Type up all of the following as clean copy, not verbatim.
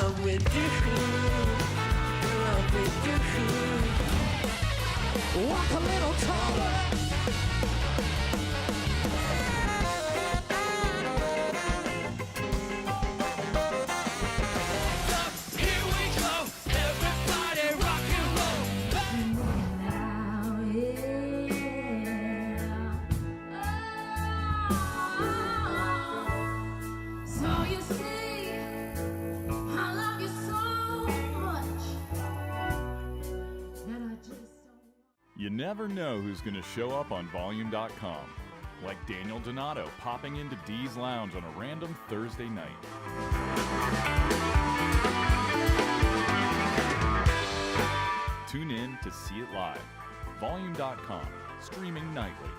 love with you. In love with you. Walk a little taller. You never know who's going to show up on Volume.com, like Daniel Donato popping into Dee's Lounge on a random Thursday night. Tune in to see it live. Volume.com, streaming nightly.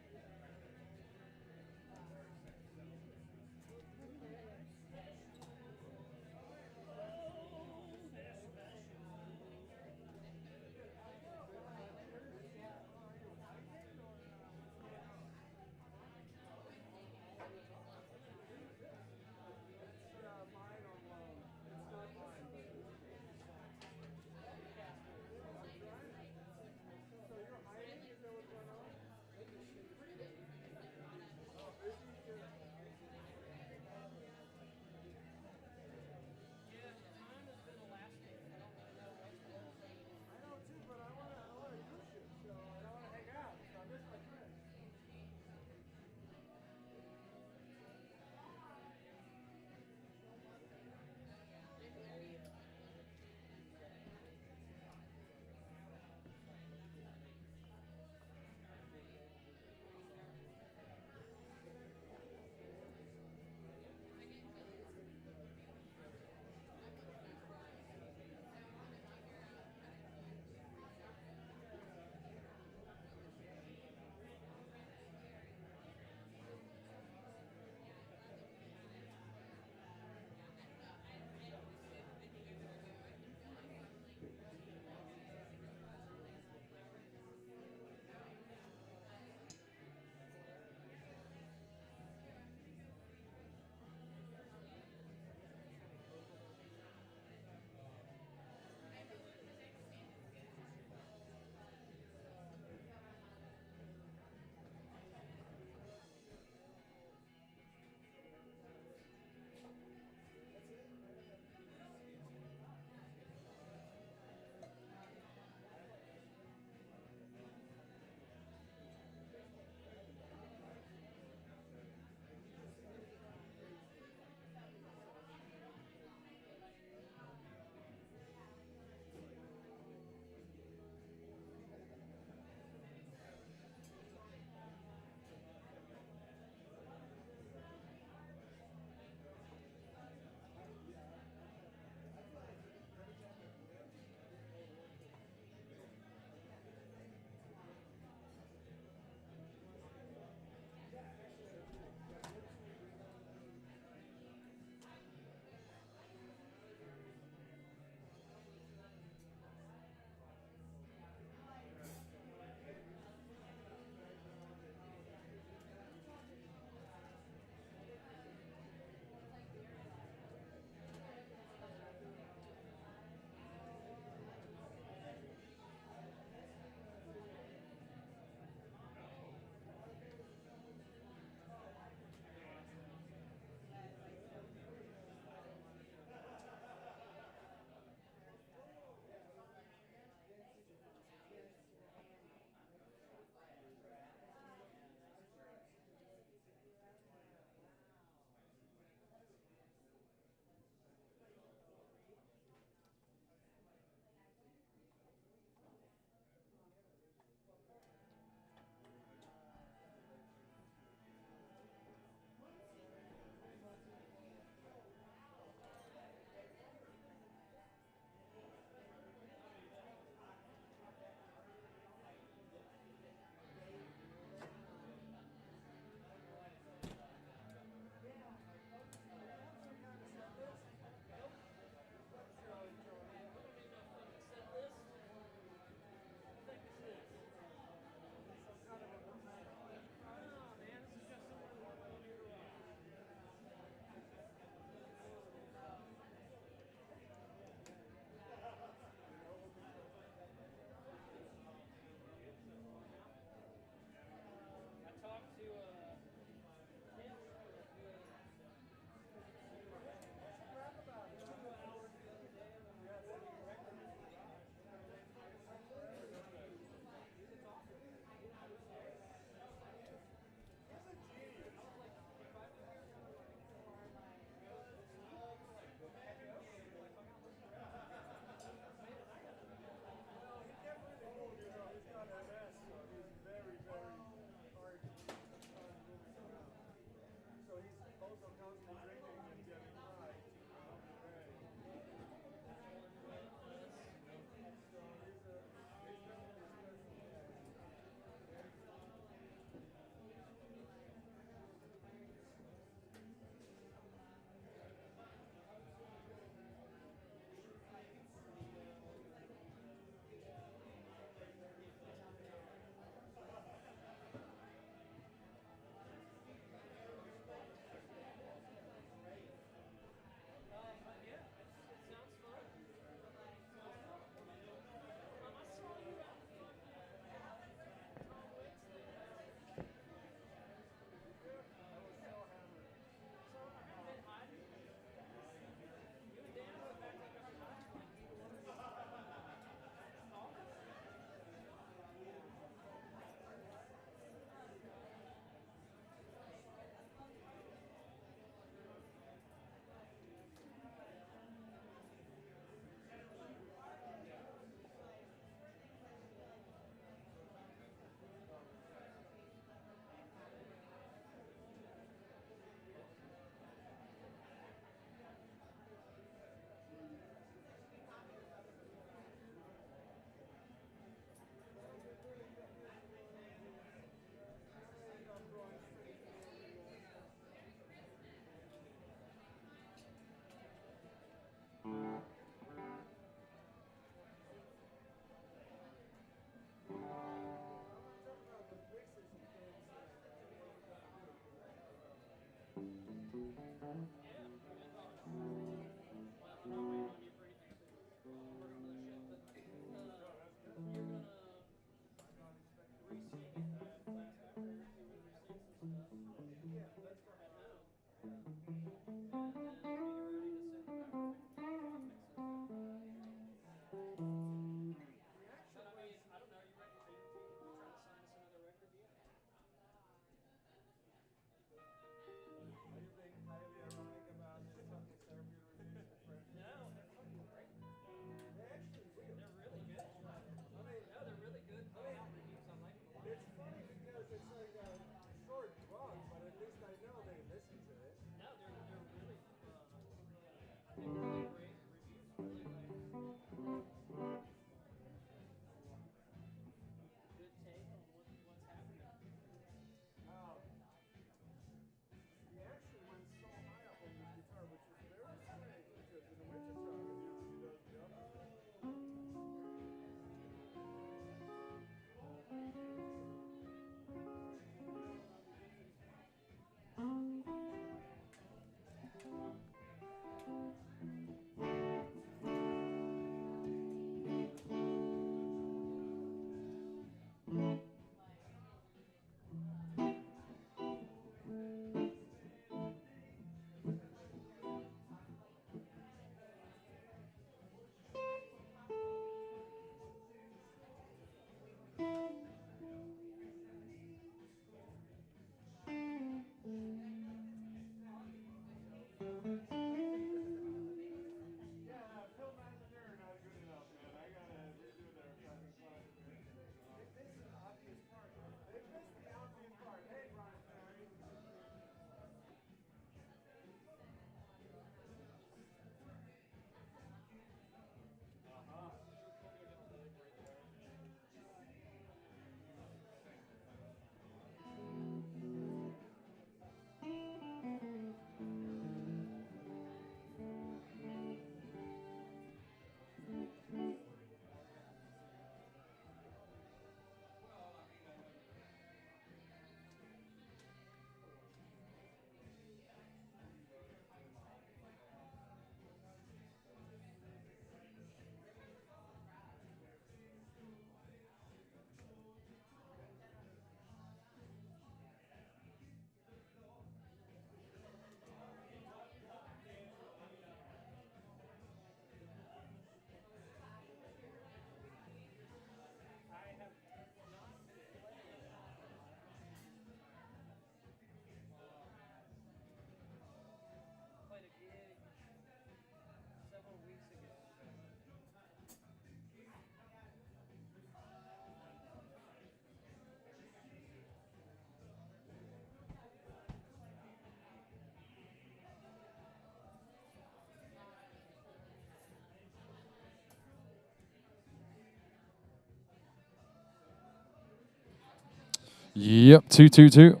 Yep, 222.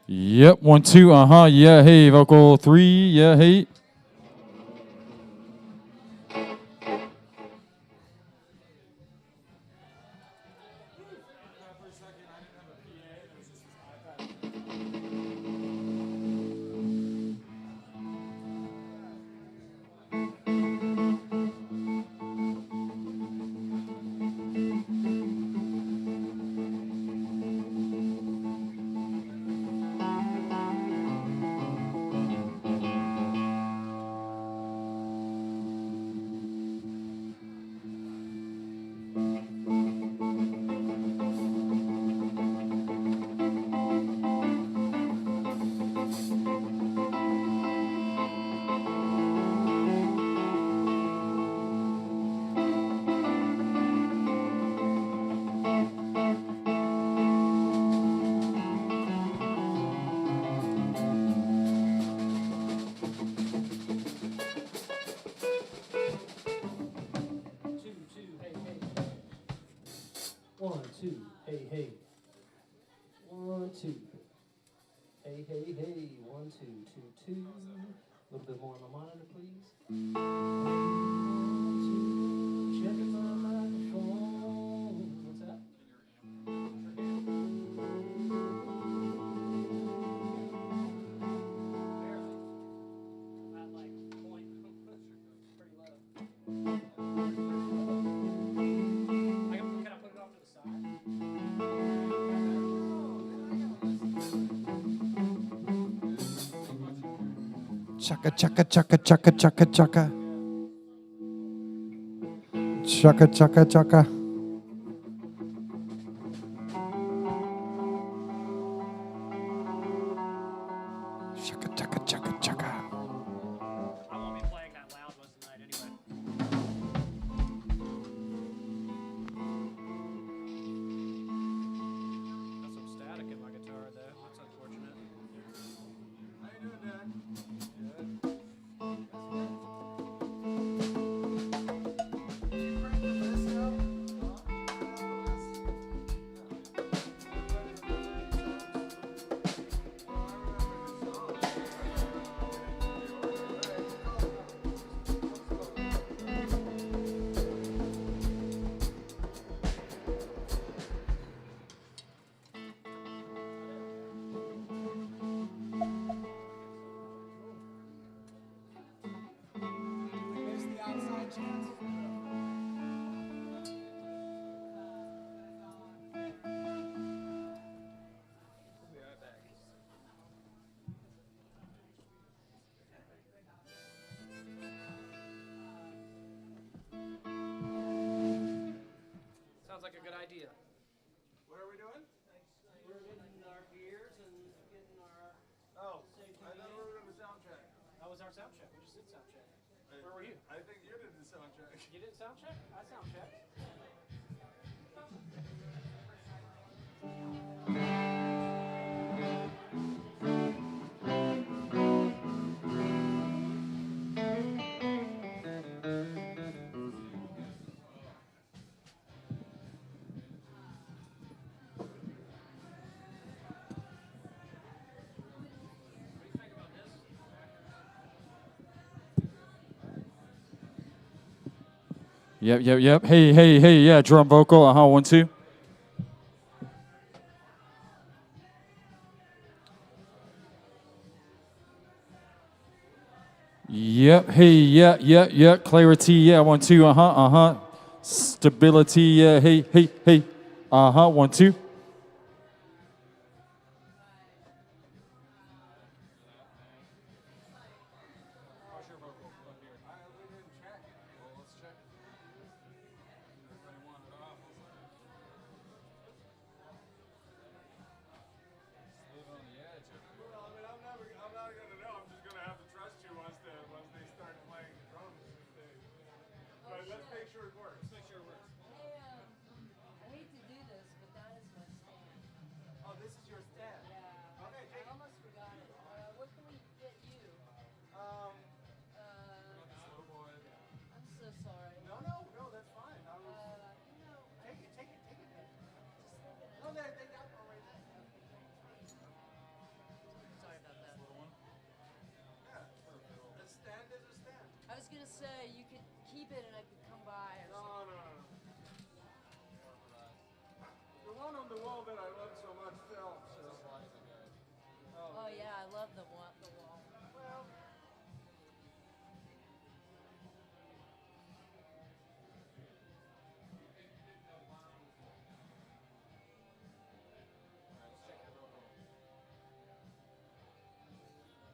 Yep, 1 2. Yeah, hey, vocal 3. Yeah, hey. One, two, hey, hey. 1 2. Hey, hey, hey. 1 2 2 2. A little bit more on the monitor, please. 1 2. Checking my microphone. What's that? Chaka, chaka, chaka, chaka, chaka, chaka. Chaka, chaka, chaka. Chaka, chaka, chaka, chaka. I won't be playing that loud one tonight anyway. Got some static in my guitar though. That's unfortunate. How you doing, Dad? Sounds like a good idea. What are we doing? We're getting our beers and getting our. Oh, I thought we were doing the sound check. That was our sound check. We just did sound check. Where were you? I think you did the sound check. You didn't sound check? I sound checked. Yep, yep, yep. Hey, hey, hey, yeah, drum vocal. 1, 2. Yep, hey, yeah, yeah, yeah. Clarity, yeah, 1, 2, Stability, yeah, hey, hey, hey. 1, 2. Well, I mean, I'm not gonna know. I'm just gonna have to trust you once they start playing the drums. But let's make sure it works. Make sure it works. I hate to do this, but that is my stand. Oh, this is your stand. Yeah. Okay, I take it. almost forgot it. What can we get you? Um, I'm so sorry. no, that's fine. I was, You know, take it. just thinking No, they got one right there. Sorry about that. Yeah. A stand is a stand. I was gonna say you could keep it and I could come by or something. No. The one on the wall that I love so much fell. So. Oh yeah, I love the wall. Well.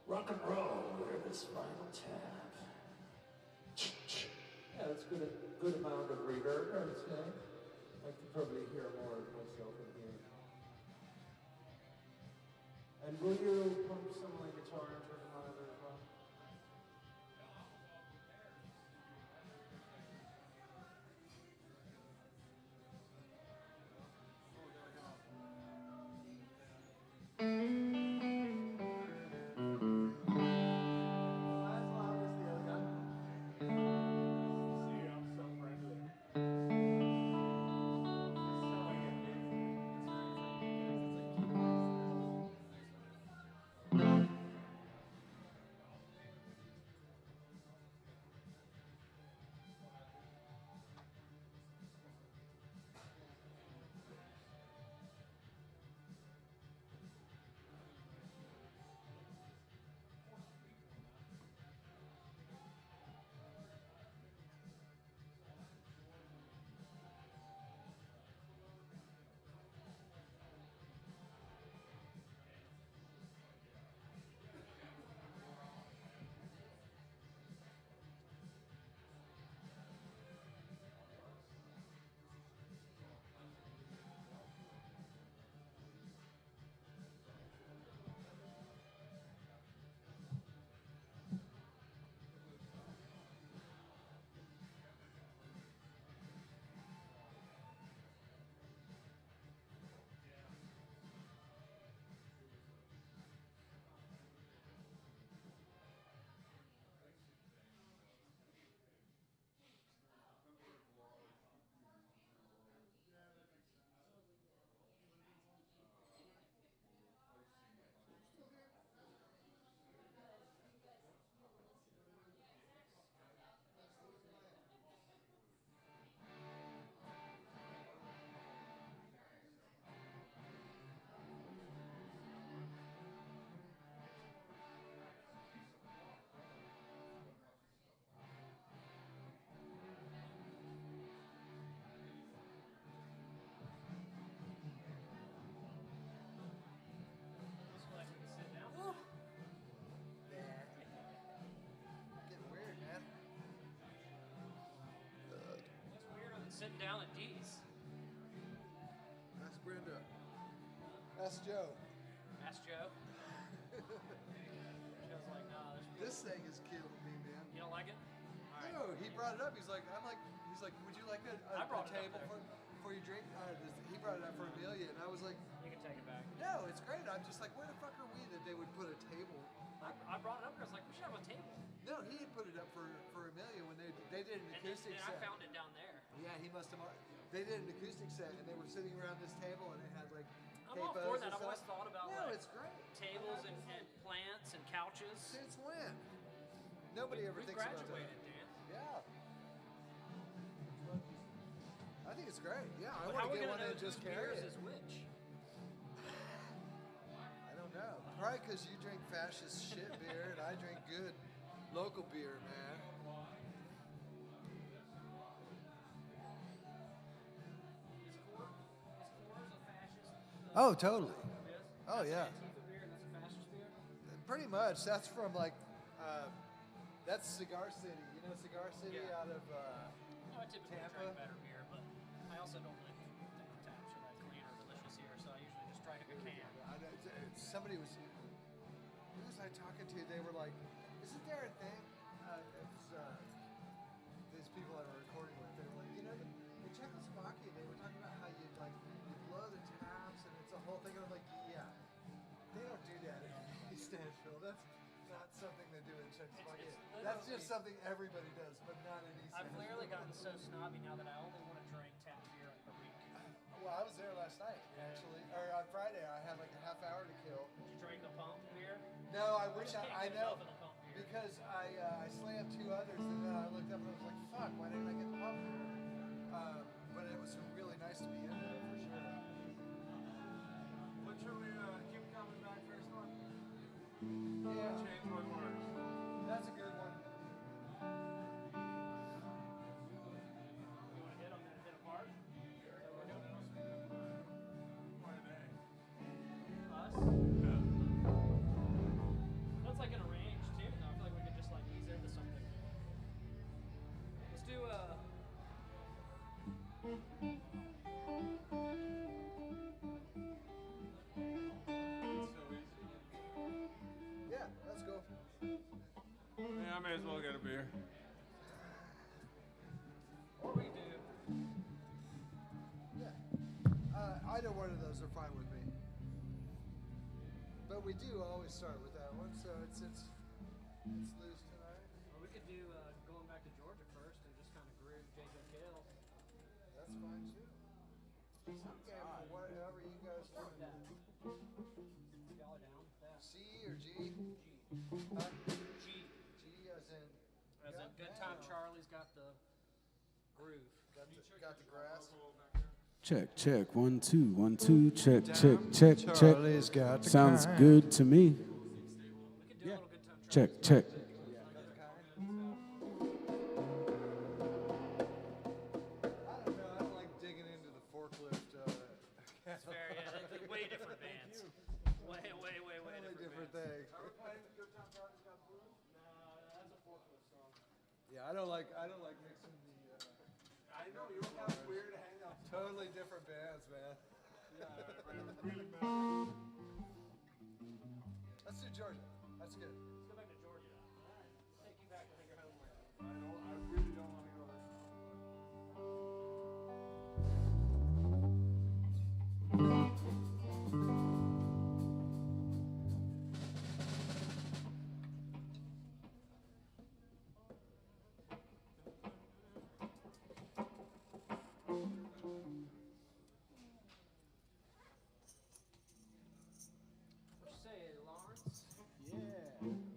Rock and roll with this final tap. Yeah, that's good amount of reverb, I would say. I could probably hear more of myself in here. And will you pump some of my guitar into the monitor as well? As loud as the other guy. See, I'm so friendly. getting down at D's? Ask Brenda. Ask Joe. Ask Joe. Joe's like, nah, This thing is killing me, man. you don't like it? All right. No, he brought it up. He's like, would you like a I brought it up table there. for your drink? He brought it up for Amelia, and I was like, You can take it back. no, it's great. I'm just like, where the fuck are we that they would put a table? I brought it up there. I was like, we should have a table. No, he had put it up for Amelia when they did an And acoustic then I set. found it down there. Yeah, he must have. They did an acoustic set, and they were sitting around this table, and it had like. I'm all for capos that. and I've always stuff. thought about No, like it's great. tables and plants and couches. Since when? Nobody ever We thinks about graduated, that. Dan. Yeah. I think it's great. Yeah, I But want how are to we get gonna one know and just whose carry beers it. is which? I don't know. Probably because you drink fascist shit beer and I drink good local beer, man. Is Coors a fascist? Oh, totally. Is? Oh, yeah. Antifa beer and that's a fascist beer? Pretty much. That's from like, that's Cigar City. You know Cigar City Yeah. out of. No, I typically Tampa? drink better beer, but I also don't really think the taps are that clean or delicious here, so I usually just try to a can. Somebody was. Who was I talking to? They were like, "Isn't there a thing?" It was these people I were recording with. They were like, in Czechoslovakia, they were talking about how you blow the taps and it's a whole thing. And I'm like, yeah, they don't do that in East Nashville. That's not something they do in Czechoslovakia. That's just something everybody does, but not in East I've Nashville. literally gotten so snobby now that I only want to drink tap beer a week. Well, I was there last night, actually. Or on Friday, I had like a half hour to kill. Did you drink the pump beer? No, I wish just can't I get know. enough of the pump beer. Because I slammed two others, and then I looked up and I was like, fuck, why didn't I get the pump beer? But it was really nice to be in there, for sure. What should we keep coming back first one? Yeah, Change what works. that's a good one. You want to hit them and hit them hard? Is that what we're doing? Why they? Us? Yeah. That's like in a range too. No, I feel like we could just like ease into something. Let's do Yeah, let's go. Yeah, I may as well get a beer. or we do. Yeah. Either one of those are fine with me. But we do always start with that one, so it's loose tonight. Or we could do going back to Georgia first and just kind of groove JJ Kill. That's fine too. Okay, well, whatever you guys Start want. with that. Y'all are down with that. C or G? G. Huh? G. G as in. As a good time Charlie's got the groove. Got the grass. Check, check, 1, 2, 1, 2, check, check, check, check. Charlie's got the Sounds kind. good to me. We could do a little good time Check, Charlie's. check. I don't know. I don't like digging into the forklift. It's very, they're way different bands. Way Totally different bands. thing. Are we playing Good Time Charlie's Got the Blues? No, that's a forklift song. Yeah, I don't like mixing the. I know, you don't have weird hang-ups. Totally different bands, man. Yeah, really bad. Let's do Georgia. That's good. Let's go back to Georgia. Take you back to your homeland. I really don't want to go there. What you say, Lawrence? Yeah.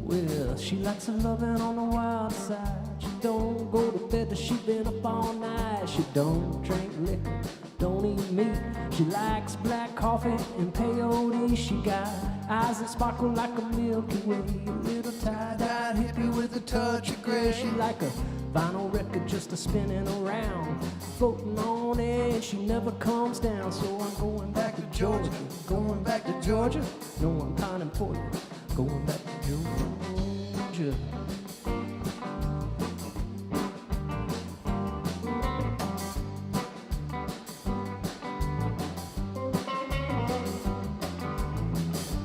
Well, she likes her loving on the wild side. She don't go to bed till she been up all night. She don't drink liquor, don't eat meat. She likes black coffee and peyote. She got eyes that sparkle like a Milky Way. A little tie-dyed hippie with a touch of gray. She like a vinyl record just a spinning around, floating on air, and she never comes down. So I'm going back to Georgia, going back to Georgia. No, I'm pining for you, going back to Georgia.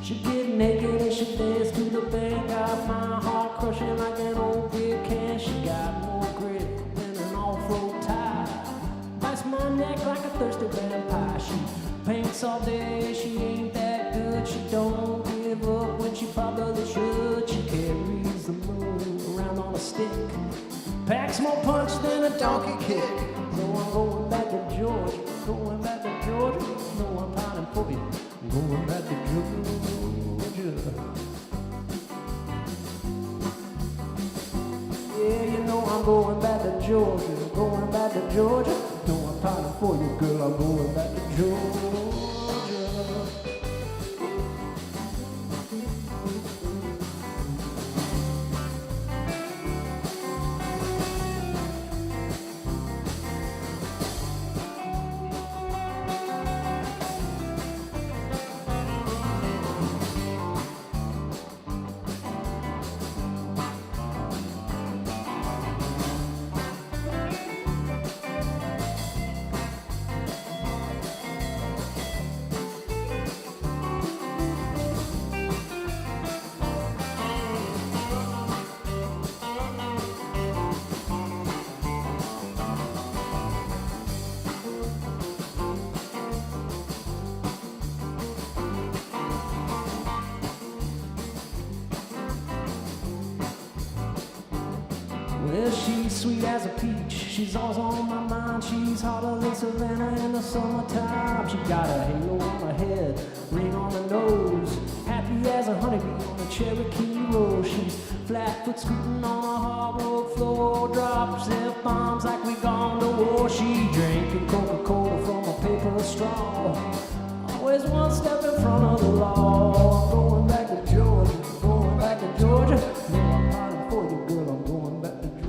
She get naked and she dance to the band. Got my heart crushing like an old beer can. She got more grit than an off-road tire. Bites my neck like a thirsty vampire. She paints all day, she ain't that good. She don't give up when she probably should. She carries the moon around on a stick, packs more punch than a donkey kick. So I'm going back to Georgia, going back to Georgia. No, I'm pining for you, I'm going back to Georgia. Yeah, you know I'm going back to Georgia, going back to Georgia. No, I'm pining for you, girl, I'm going back to Georgia. Well, she's sweet as a peach, she's always on my mind. She's hotter than Savannah in the summertime. She got a halo on her head, ring on her nose, happy as a honeybee on a Cherokee road. She's flat-foot scooting on a hard road floor, drops F-bombs like we gone to war. She drinking Coca-Cola from a paper straw, always one step in front of the law. Going back to Georgia, going back to Georgia. No, I'm pining for you, girl, I'm going back to Georgia.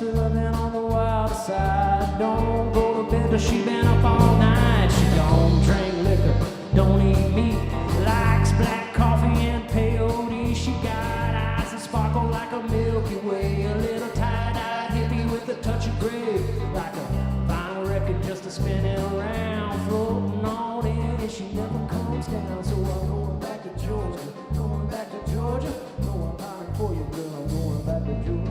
Living on the wild side, don't go to bed till she been up all night. She don't drink liquor, don't eat meat, likes black coffee and peyote. She got eyes that sparkle like a Milky Way, a little tie-dyed hippie with a touch of gray, like a vinyl record just a spinning around, floating on in, and she never comes down. So I'm going back to Georgia, going back to Georgia. No, I'm pining for you, girl, I'm going back to Georgia.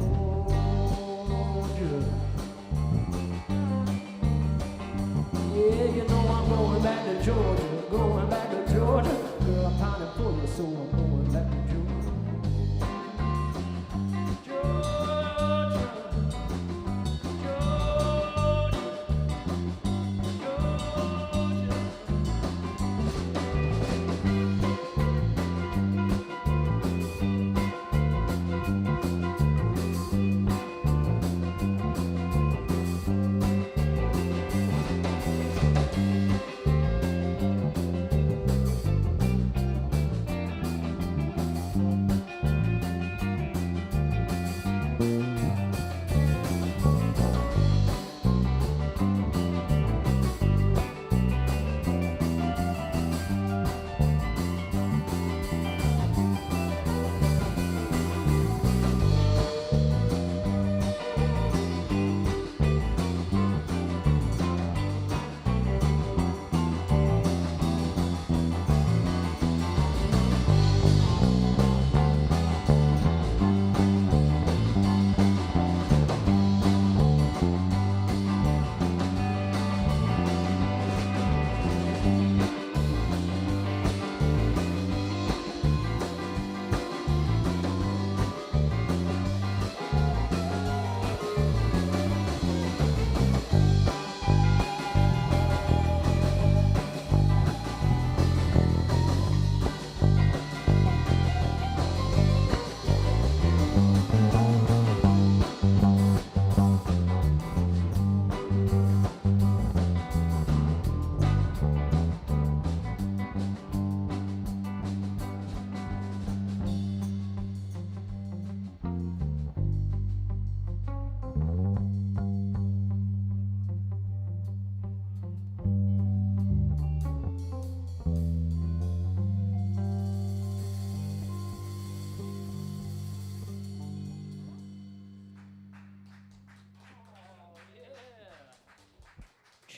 Yeah, you know I'm going back to Georgia, going back to Georgia. Girl, I'm pining for you, so I'm going back to Georgia. Georgia, Georgia.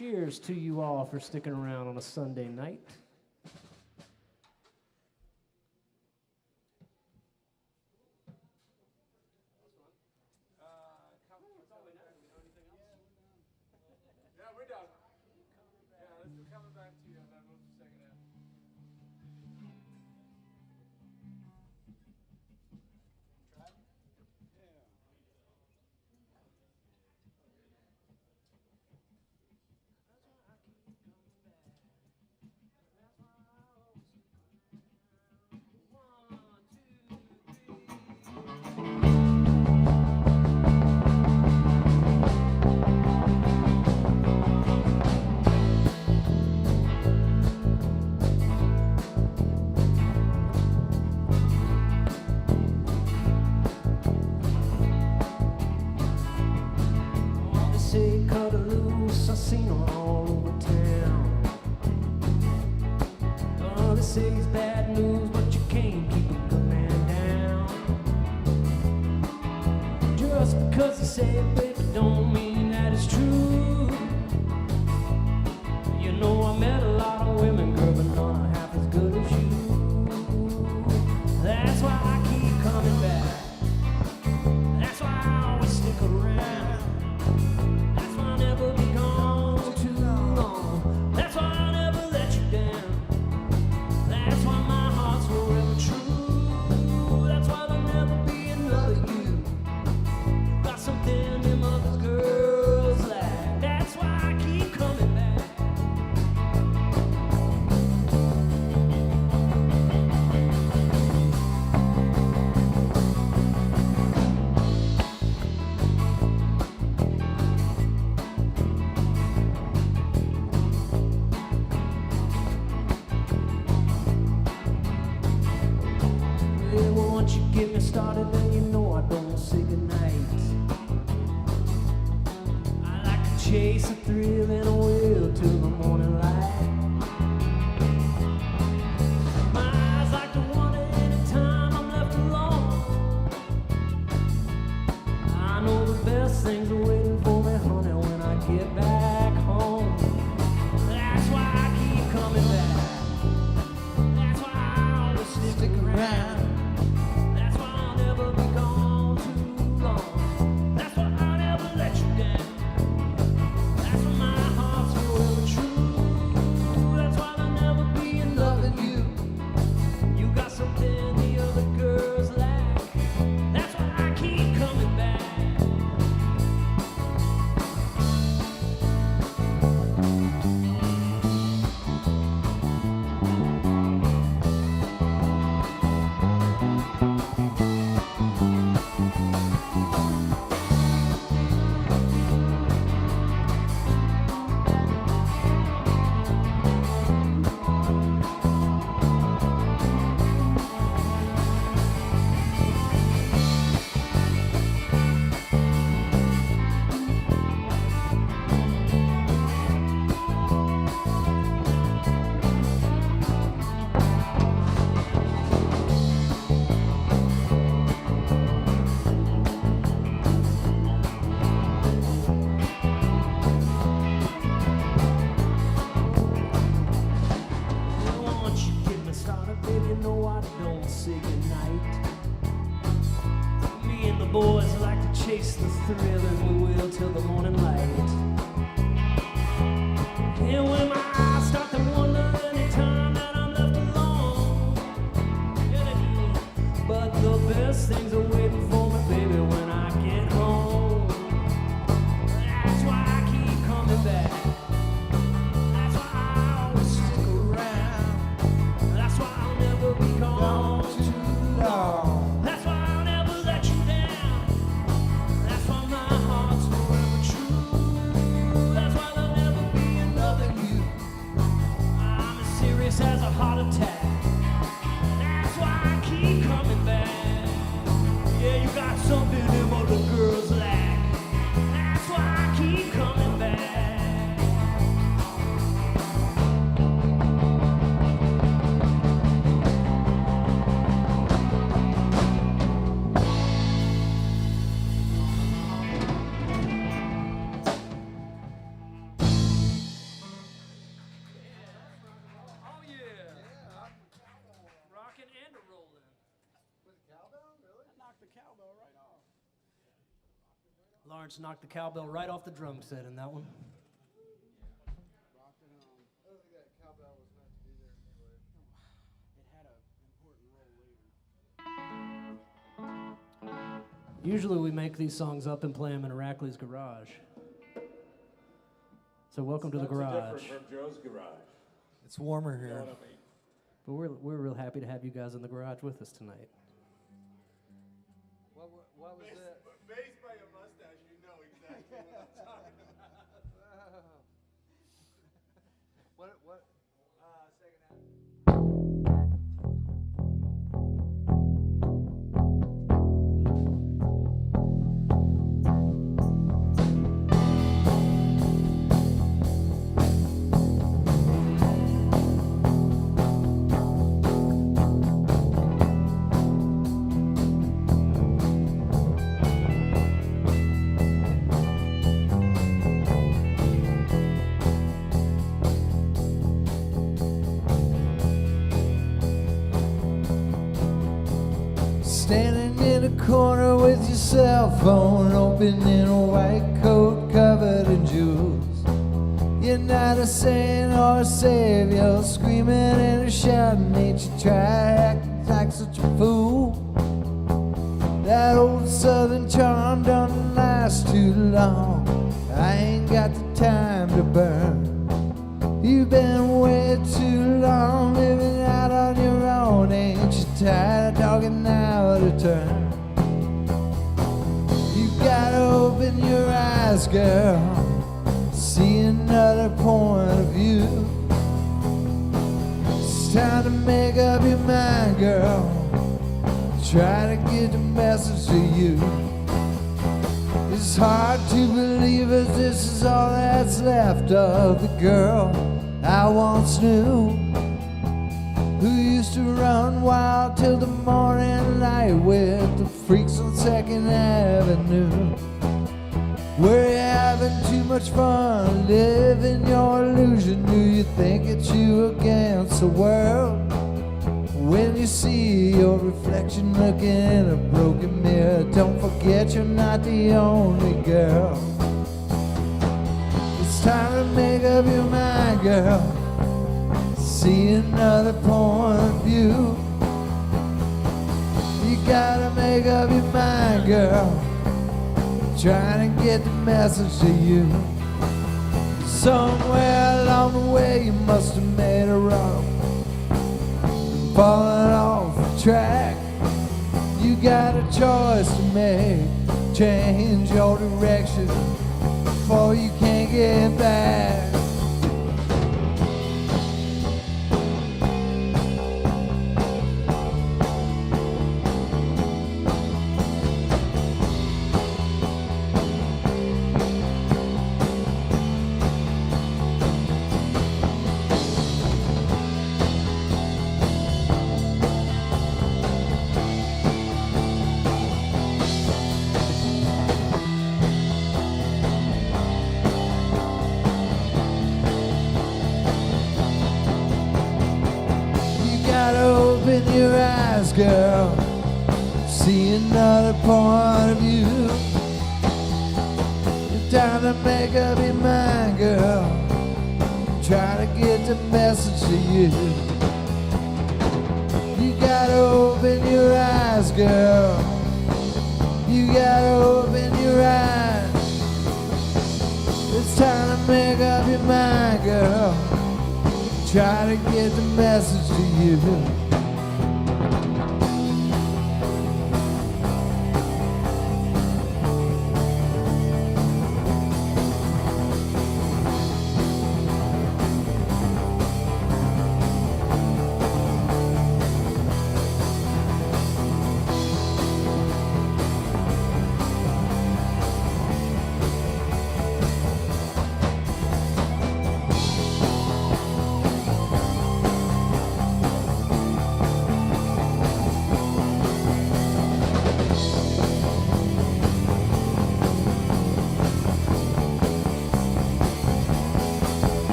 Cheers to you all for sticking around on a Sunday night. Yeah, we're done. Yeah, we're coming back to you, and then we'll do second half. They say cut her loose, I seen her all over town. Oh, they say it's bad news, but you can't keep a good man down. Just because you say it, baby, don't mean that it's true. You know I met a lot of women, girl, but none are half as good as you. That's why I keep coming back. That's why I always stick around. That's why I'll never be gone too long. That's why I'll never let you down. That's why my heart's forever true. That's why there'll never be another you. Got something them other girls lack. That's why I keep coming back. Yeah, well, once you get me started, then you know I don't say goodnight. I like to chase a thrill and a will till the morning light. My eyes like to wander anytime I'm left alone. I know the best things are waiting for me, honey, when I get back home. That's why I keep coming back. That's why I always stick around. That's why I'll never be gone too long. That's why I'll never let you down. That's why my heart's forever true. That's why there'll never be another you. You got something the other girls lack. That's why I keep coming back. Once you get me started, baby, you know I don't say goodnight. Me and the boys like to chase the thrill, and we will till the morning light. And when my eyes start to wander anytime that I'm left alone, yeah, they do. But the best things are waiting for me, baby, when I get home. That's why I keep coming back. That's why I always stick around. That's why I'll never be gone too long. That's why I'll never let you down. That's why my heart's forever true. Lawrence knocked the cowbell right off the drum set in that one. Rocked it home. I don't think that cowbell was meant to be there anyway. It had an important role later. Usually we make these songs up and play them in Arachley's garage. So welcome to the garage. Different from Joe's garage. It's warmer here. But we're real happy to have you guys in the garage with us tonight. What was that? Based by your mustache, you know exactly what I'm talking about. What? Second half. Standing in a corner with your cell phone open in a white coat covered in jewels. You're not a saint or a savior, screaming and shouting. Ain't you try acting like such a fool? That old southern charm don't last too long. I ain't got the time to burn. You've been way too long living out on your own. Ain't you tired of talking out of turn? You gotta open your eyes, girl, see another point of view. It's time to make up your mind, girl, try to get the message to you. It's hard to believe as this is all that's left of the girl I once knew, who used to run wild till the morning light with the freaks on 2nd Avenue. Were you having too much fun living your illusion? Do you think it's you against the world? When you see your reflection looking in a broken mirror, don't forget you're not the only girl. It's time to make up your mind, girl, see another point of view. You gotta make up your mind, girl, trying to get the message to you. Somewhere along the way you must have made a wrong, falling off the track. You got a choice to make, change your direction before you can't get back. Open your eyes, girl, see another point of view. It's time to make up your mind, girl, try to get the message to you. You gotta open your eyes, girl, you gotta open your eyes. It's time to make up your mind, girl, try to get the message to you.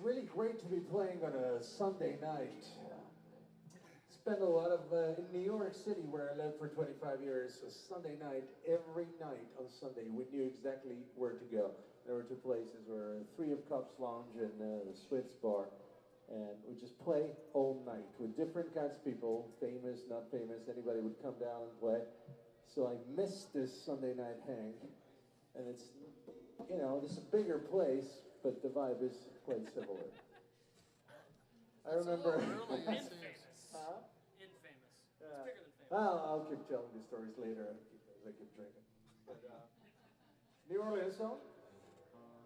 really great to be playing on a Sunday night. Spent a lot of in New York City, where I lived for 25 years. A Sunday night, every night on Sunday, we knew exactly where to go. There were two places, were Three of Cups Lounge and the Swiss Bar, and we just play all night with different kinds of people, famous, not famous. Anybody would come down and play. So I missed this Sunday night hang, and it's, you know, this is a bigger place, but the vibe is quite similar. I remember. Infamous. Huh? Infamous. Yeah. It's bigger than famous. Well, I'll keep telling the stories later as I keep drinking. But, New Orleans song?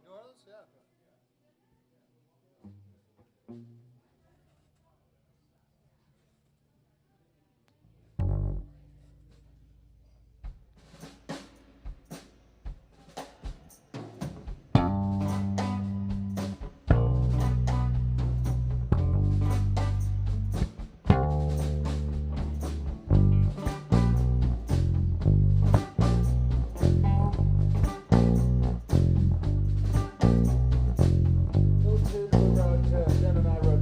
New Orleans, yeah. Those tunes were about Jen and I wrote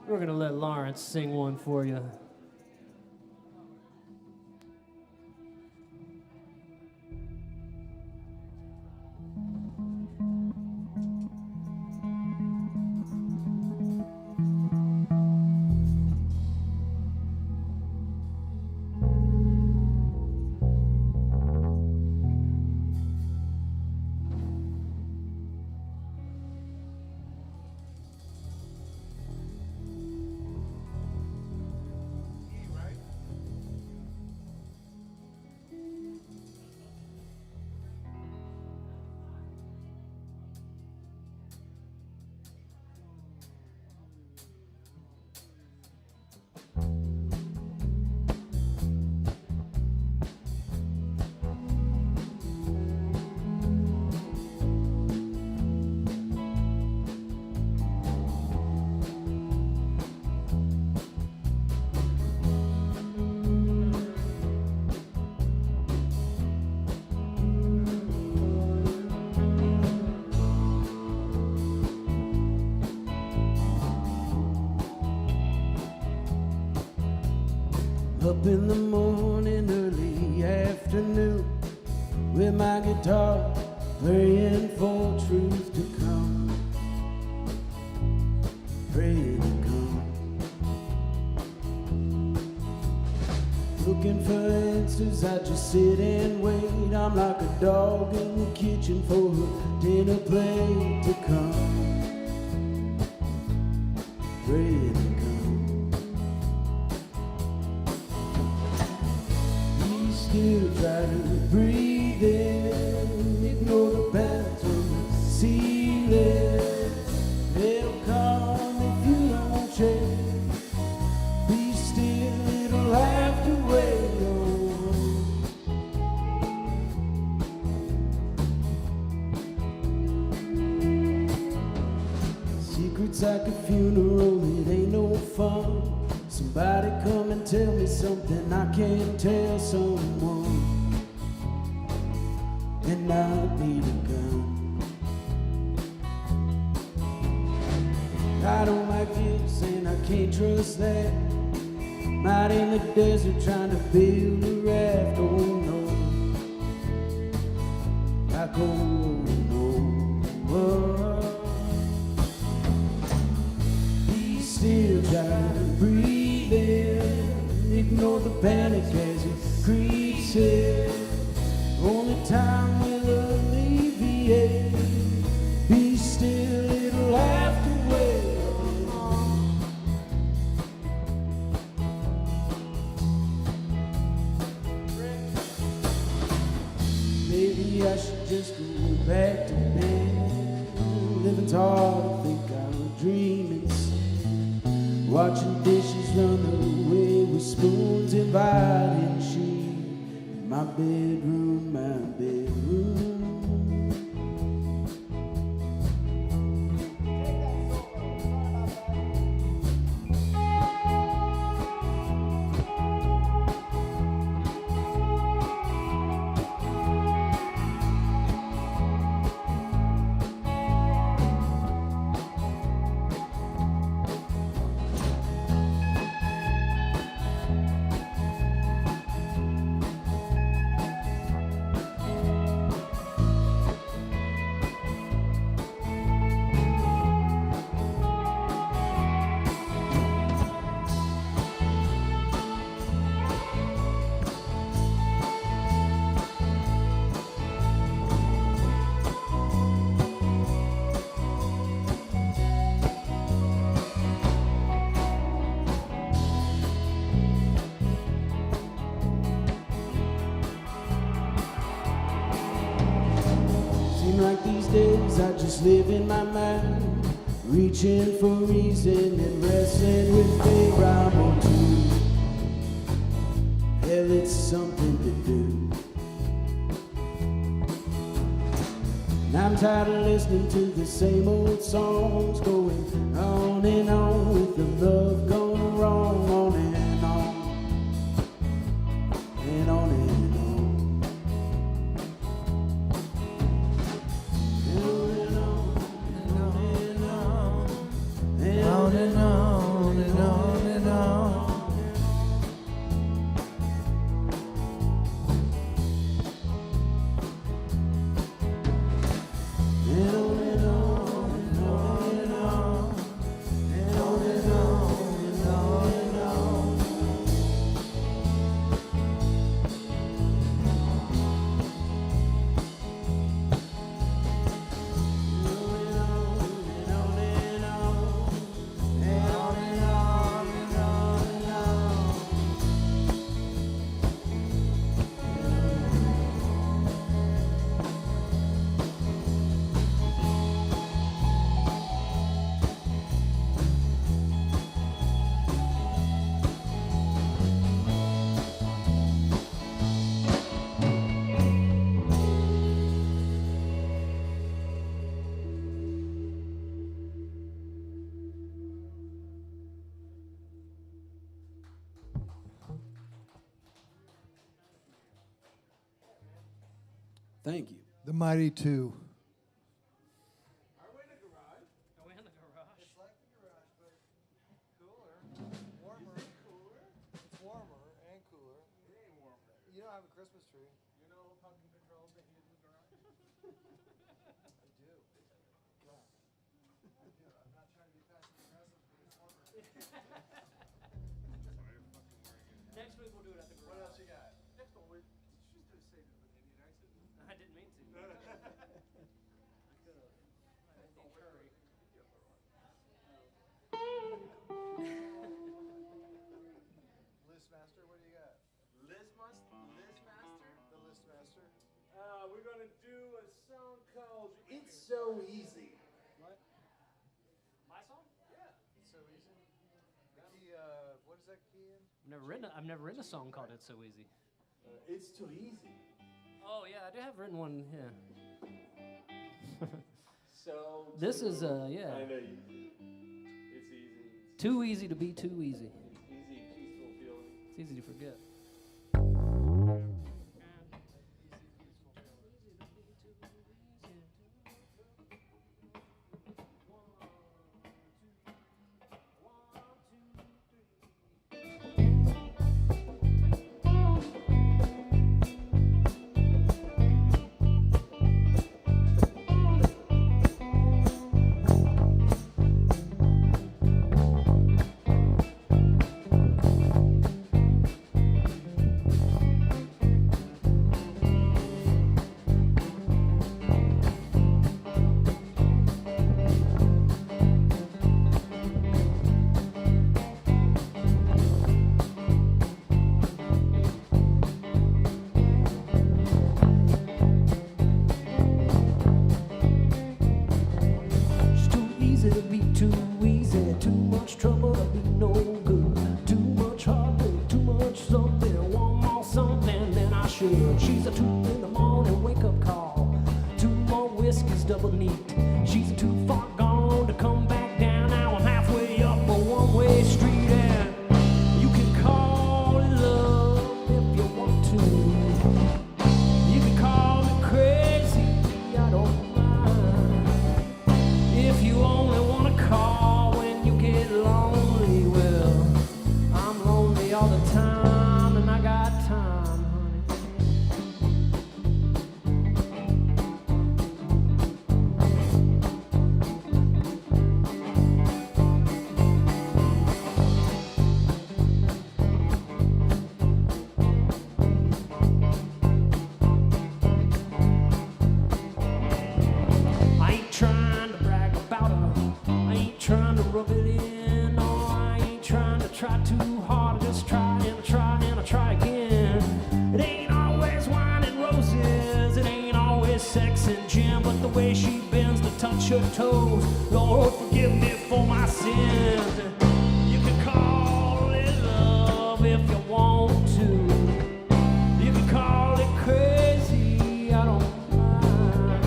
We're gonna let Lawrence sing one for you. Up in the morning, early afternoon, with my guitar, praying for truth to come, praying to come. Looking for answers, I just sit and wait. I'm like a dog in the kitchen for a dinner plate to come, praying to come. Still try to breathe in, ignore the bands on the ceiling. They'll come if you don't change. Be still, it'll have to wait on. Secrets like a funeral, it ain't no fun. Somebody come and tell me something I can't tell someone, and I need a gun. I don't like this and I can't trust that. I'm out in the desert trying to build a raft. Oh no, I go no. Be still, try to breathe. Ignore the panic as it creeps in. Only time will alleviate. Be still, it'll have to wait. Maybe I should just go back to bed. Living's hard, I think I'm dreaming. Watching dishes run away with spoons, inviting she in my bedroom, my bedroom. Like these days I just live in my mind, reaching for reason and wrestling with a rhyme or two. Hell, it's something to do. And I'm tired of listening to the same old songs, going on and on with the love gone wrong, on and on and on and on. On and on Thank you. The Mighty Two. Are we in the garage? It's like the garage, but cooler, warmer. Is it cooler? It's warmer and cooler. It ain't warm there. You don't have a Christmas tree. You know pumpkin controls that you in the garage? I do. God. I do. I'm not trying to be passive aggressive, but it's warmer. Next week we'll do it at the garage. What else you got? Next one, did you just say it with Indian accent? I didn't mean to. I could have. I didn't hurry. Listmaster, what do you got? Listmaster? The Listmaster. We're gonna do a song called It's So Easy. My song? It's so easy. The key, what is that key in? I've never written a song called "It's So Easy." It's Too Easy. Oh yeah, I do have written one. Yeah. So This is yeah. kind of easy. It's easy. Too easy to be too easy. Easy, peaceful feeling. It's easy to forget. It's too easy to be too easy. Too much trouble to be no good. Too much heartbreak, too much something. One more something than I should. She's a 2 in the morning wake up call. 2 more whiskeys double neat. She's too far gone to come back down. Now I'm halfway up a one-way street and you can call it love if you want to. You can call me crazy, I don't mind. If you only wanna call when you get lonely, well, I'm lonely all the time and I got time, honey. I ain't trying to brag about her. I ain't trying to rub it in. No, I ain't trying to try too hard. I just try and I try and I try again. It ain't always wine and roses. It ain't always sex and gin. But the way she bends to touch her toes, Lord, forgive me for my sins. You can call it love if you want to. You can call it crazy, I don't mind.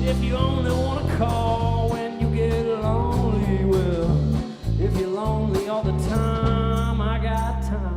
If you only wanna call when you get lonely, well, if you're lonely all the time, I got time.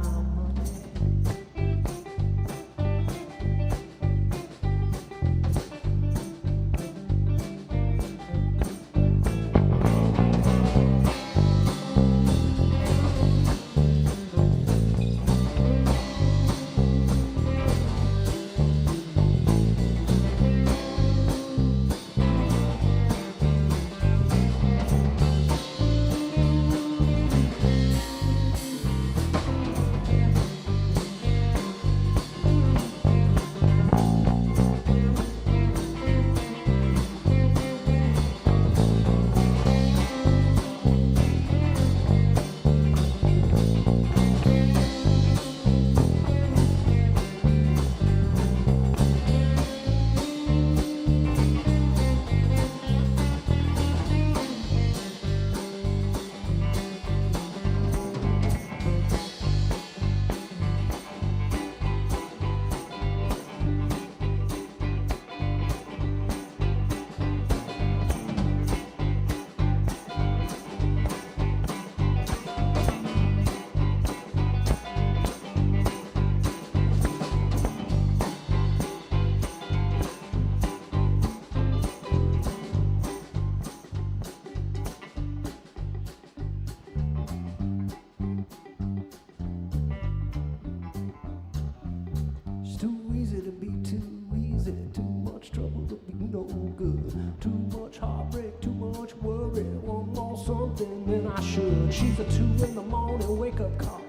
easy to be too easy. Too much trouble to be no good. Too much heartbreak, too much worry. Want more something than I should. She's a 2 in the morning wake up call.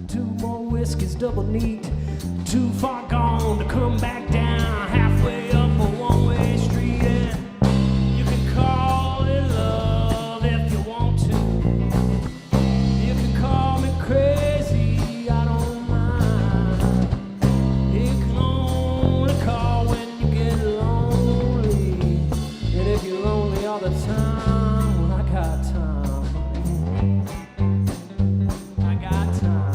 2 more whiskeys, double neat. Too far gone to come back down. Halfway up a one-way street, and you can call it love if you want to. You can call me crazy, I don't mind. You can only call when you get lonely. And if you're lonely all the time, well, I got time. I got time.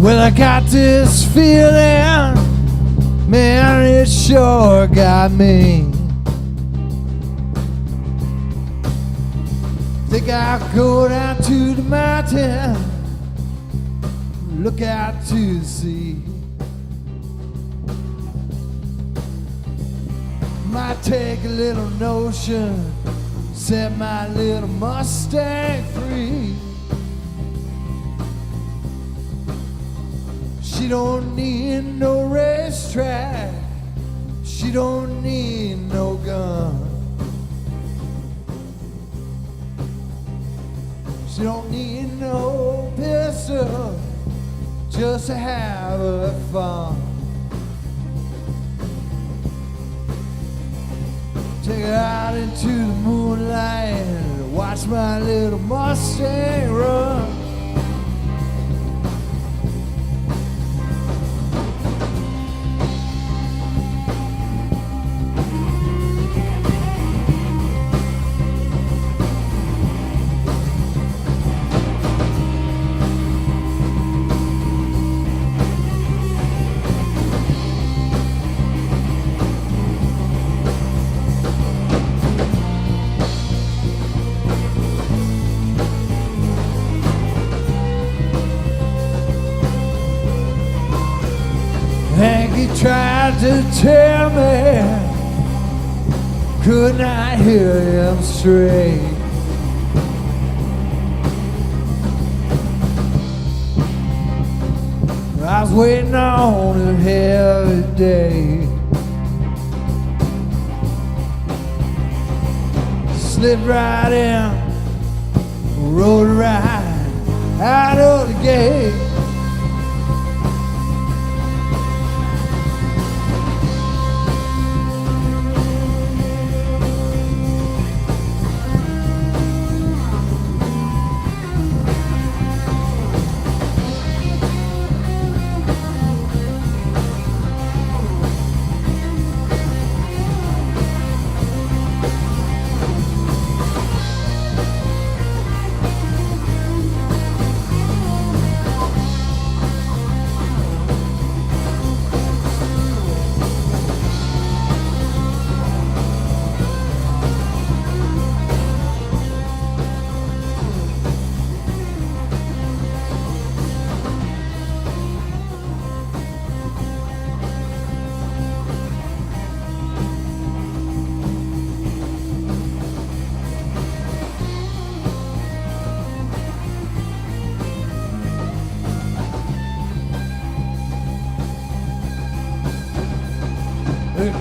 Well, I got this feeling, man, it sure got me. Think I'll go down to the mountain, look out to the sea. Might take a little notion, set my little Mustang free. She don't need no racetrack, she don't need no gun. She don't need no pistol, just to have her fun. Take her out into the moonlight, watch my little Mustang run. Hanky tried to tell me, could not hear him straight. I was waiting on a heavy day. Slipped right in, rode right out of the gate.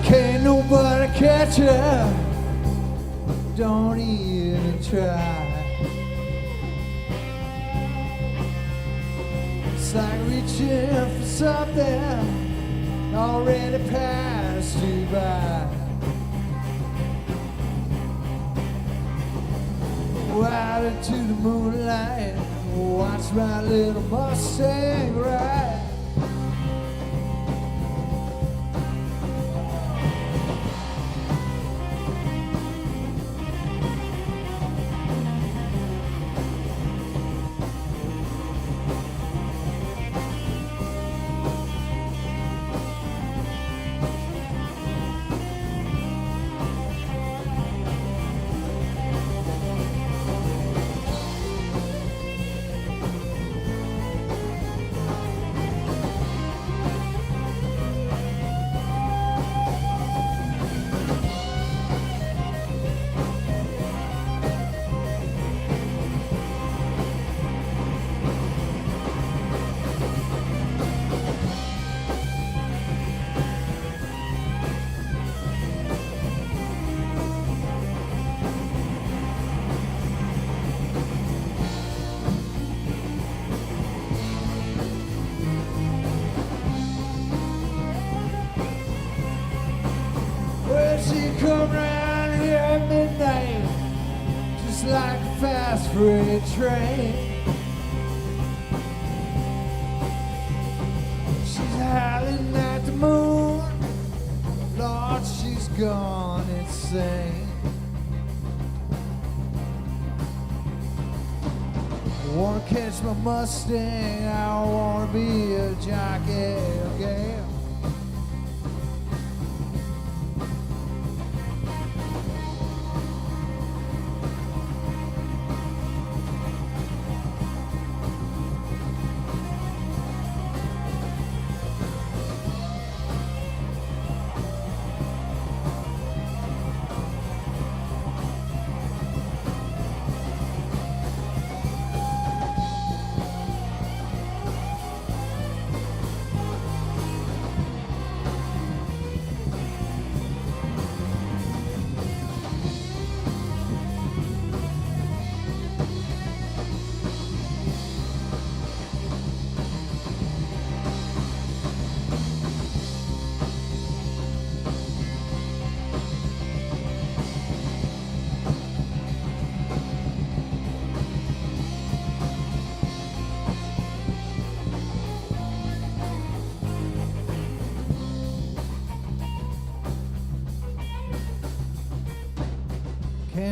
Can't nobody catch ya, don't even try. It's like reaching for something already passed you by. Out into the moonlight, watch my little Mustang ride. Come round here at midnight, just like a fast freight train. She's howling at the moon, Lord, she's gone insane. I wanna catch my Mustang, I wanna be a jockey again.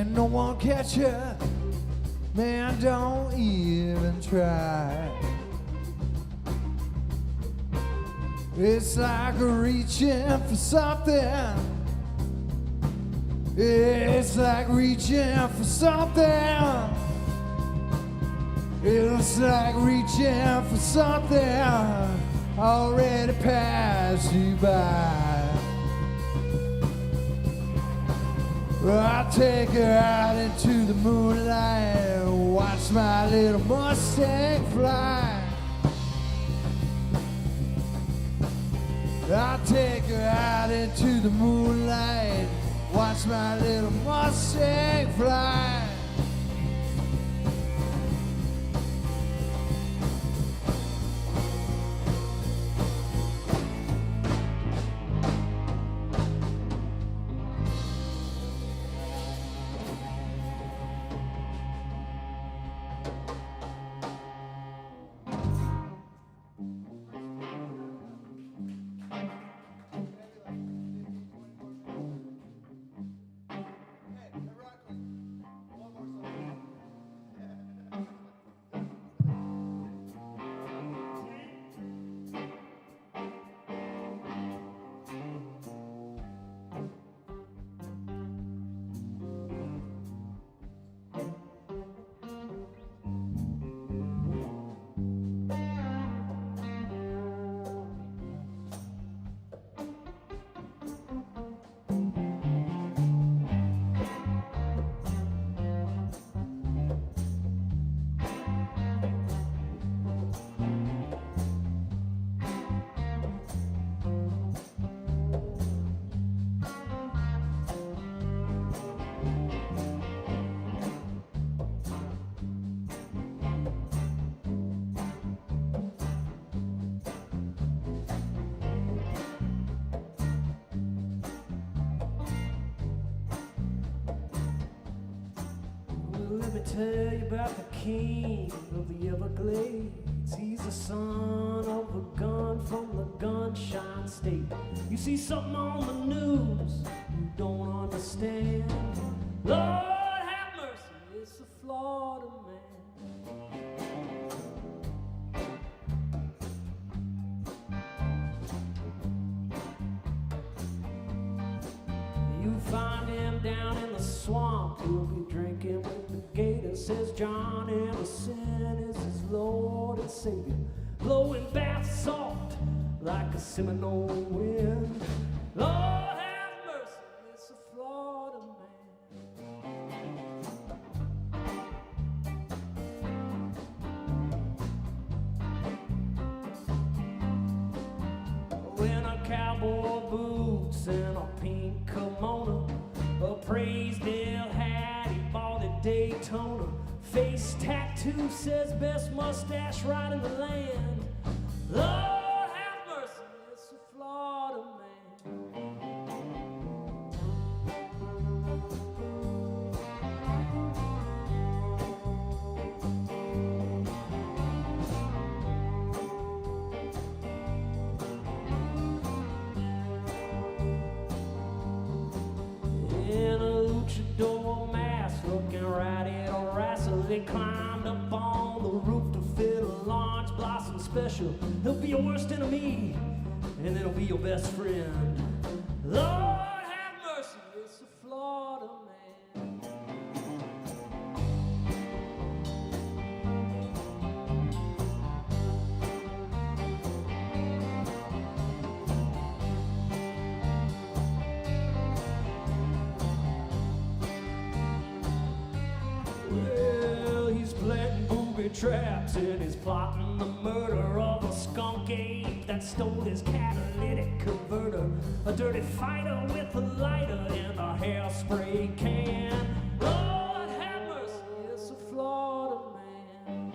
Can no one catch her? Man, don't even try. It's like reaching for something. It's like reaching for something. It's like reaching for something already passed you by. I'll take her out into the moonlight, watch my little Mustang fly. I'll take her out into the moonlight, watch my little Mustang fly. Let me tell you about the king of the Everglades. He's the son of a gun from the gunshine state. You see something on the news you don't understand. Lord have mercy, it's a Florida man. You find him down in the swamp, he'll be drinking with the gators. Says John Emerson is his Lord and Savior, blowing bath salt like a Seminole wind. Lord have mercy, it's a Florida man. When a cowboy boots and a pink kimono, a Praisdale hat, he bought at Daytona. Face tattoo says best mustache right in the land. Lord have mercy, it's a Florida in a luchador mask, looking right at a wrestler. They climbed up on the roof to fill a large blossom special. He'll be your worst enemy, and then he'll be your best friend. Lord have mercy, it's a Florida man. Well, he's planting booby traps and he's plotting the murder of a skunk ape that stole his catalytic converter. A dirty fighter with a lighter and a hairspray can. Lord have mercy, it's a Florida man.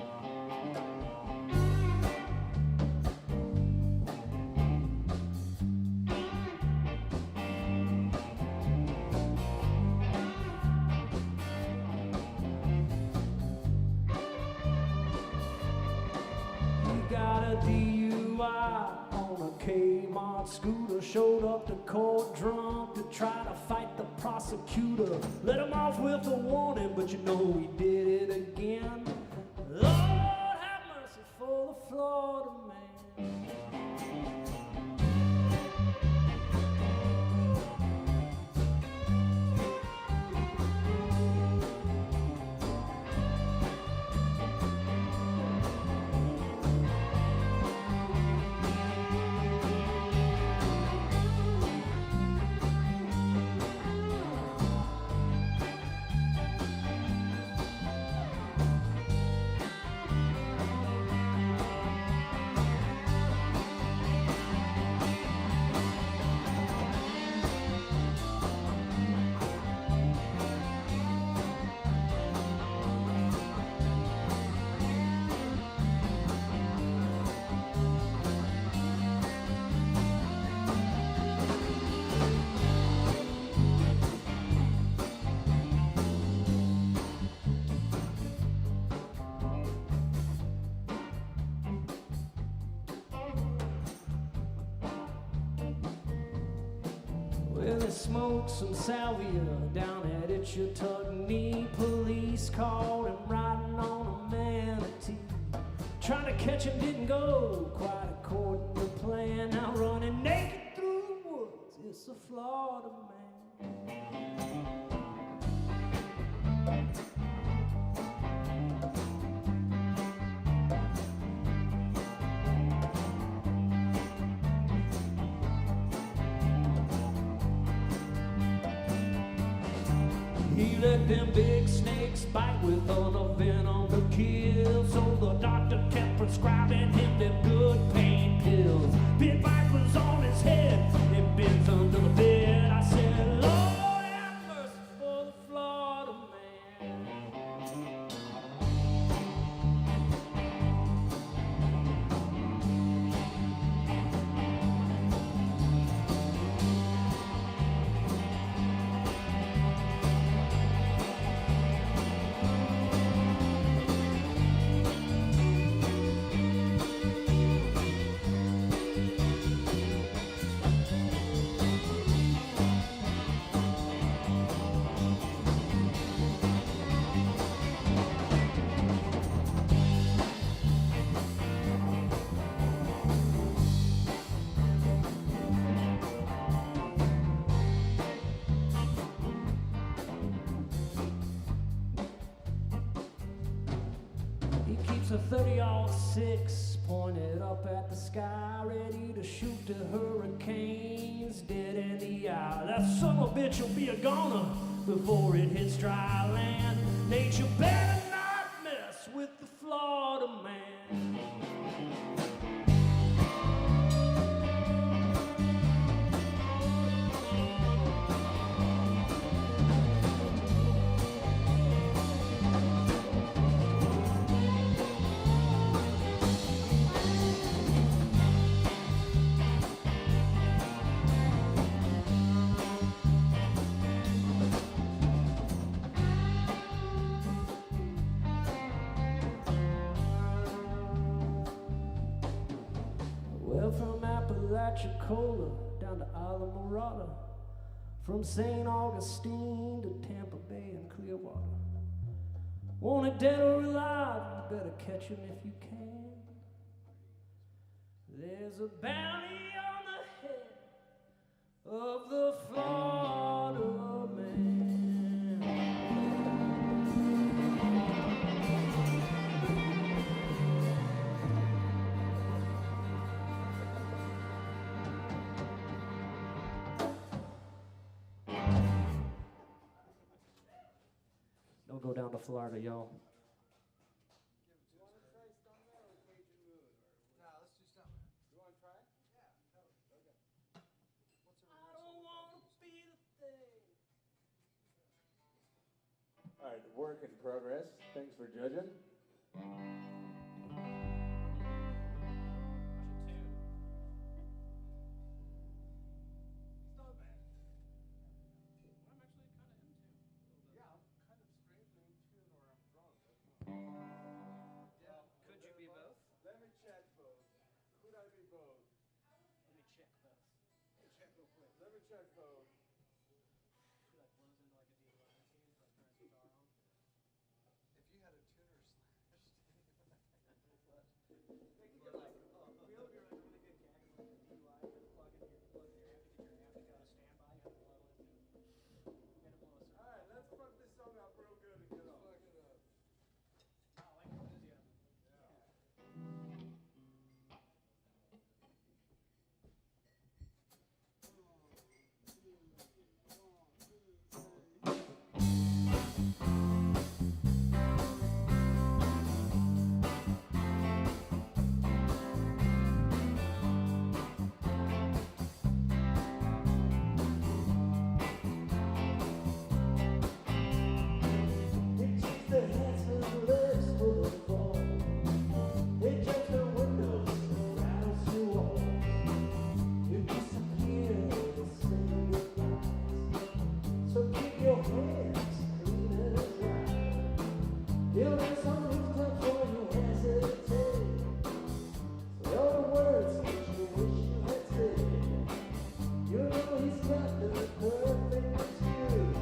He got a DUI on a Kmart scooter, showed up to court drunk to try to fight the prosecutor. Let him off with a warning, but you know he did it again. Lord have mercy for the Florida man. Well, they smoked some salvia down at Itchatucknee. Police caught him riding on a manatee. Trying to catch him didn't go quite according to plan. Now running naked through the woods, it's a Florida man. He let them big snakes bite with enough venom to kill. So the doctor kept prescribing him them good pain pills. Big vipers on his head and bins under the bed. I said, Lord have mercy for the Florida man. He keeps a 30-06 pointed up at the sky, ready to shoot the hurricanes dead in the eye. That son of a bitch will be a goner before it hits dry land. Nature better not mess with the Florida man. Well, from Apalachicola down to Islamorada, from St. Augustine to Tampa Bay and Clearwater. Want it dead or alive, you better catch him if you can. There's a bounty on the head of the Florida man. Don't go down to Florida, y'all. All right, work in progress. Thanks for judging. Could you be both? Let me check both. Could I be both? Let me check both. check code. If you had a tuner slash, They can get like, we hope you're like really good gag with the DUI. You plug in your amp to get your amp to go to standby. You have to blow into. You had to blow a certain. Alright, let's fuck this song up real good and get off. fuck it up. I like enthusiasm. It takes the hands for the legs for the fall. It jumps the windows and rattles the walls. You disappear in the same goodbyes. So keep your hands clean and dry. You'll have some rooftops where you hesitate. Say all the words that you wish you had said. You know he's got the perfect excuse.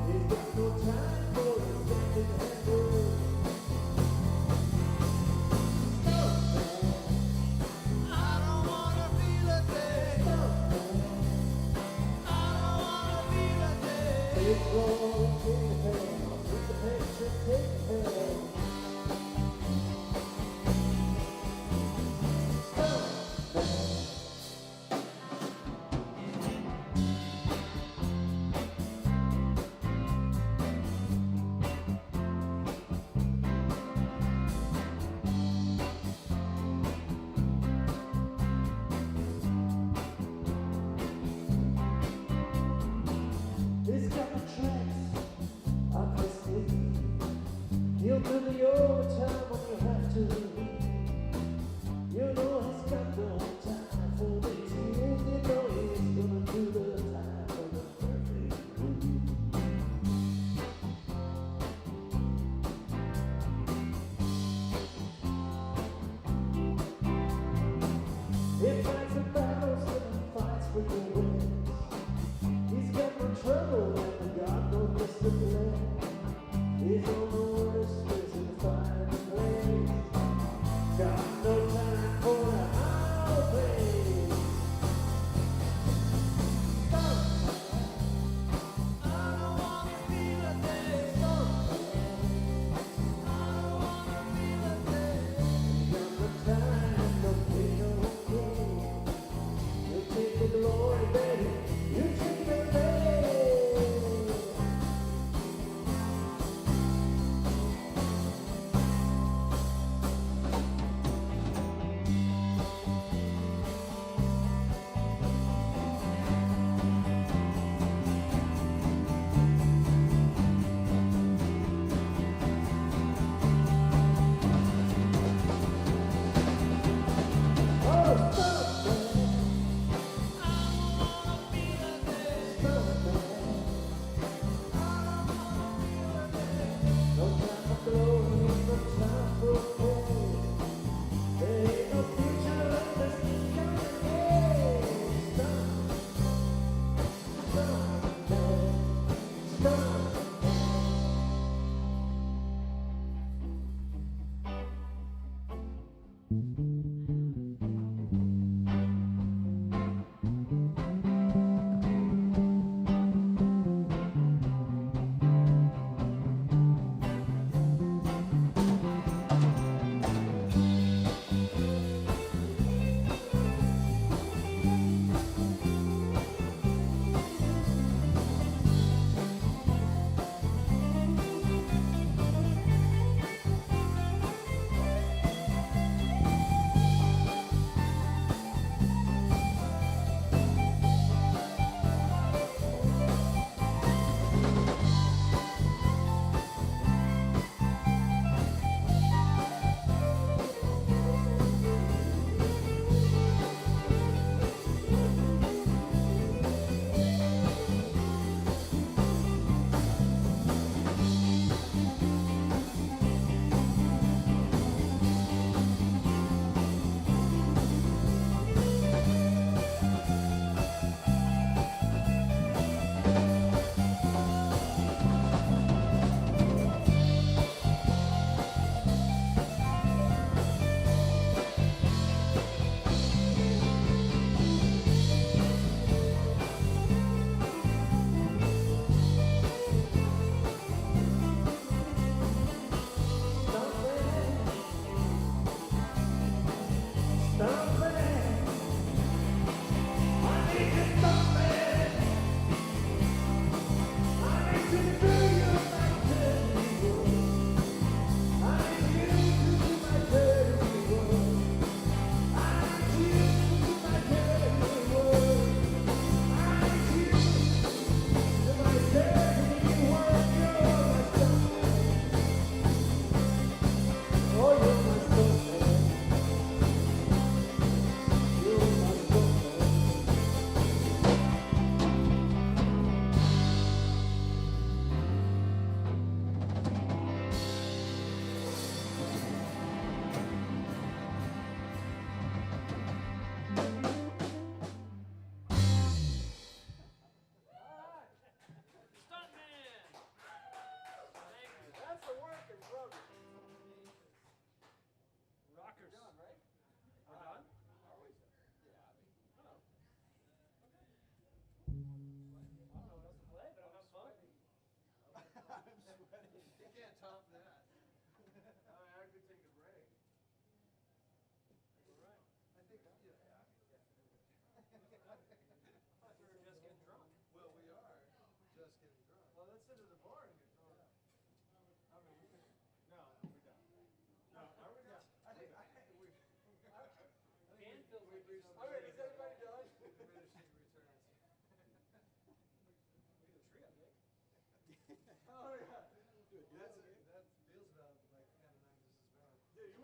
He's got no time for the second hand word. I don't wanna feel a thing. I don't wanna feel a thing. Take the pen, take the picture, take the pen. He's got the tracks of the city. He'll put it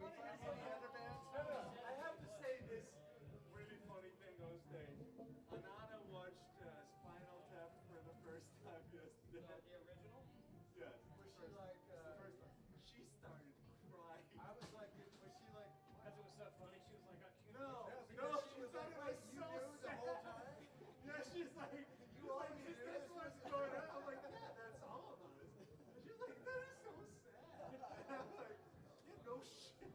we find any other bands? I have to say this really funny thing on stage. Anana watched Spinal Tap for the first time yesterday. The original? Yes. Was she like, the first one. She started crying. I was like, was she like, Because it was so funny, she was like, I can't. No, because she she was thought like, it wait, was you so knew the sad. whole time? Yeah, she's like, You all like, knew that's this what's was- going on. I'm like, yeah, that's all of us. And she's like, that is so sad. And I'm like, yeah, no shit.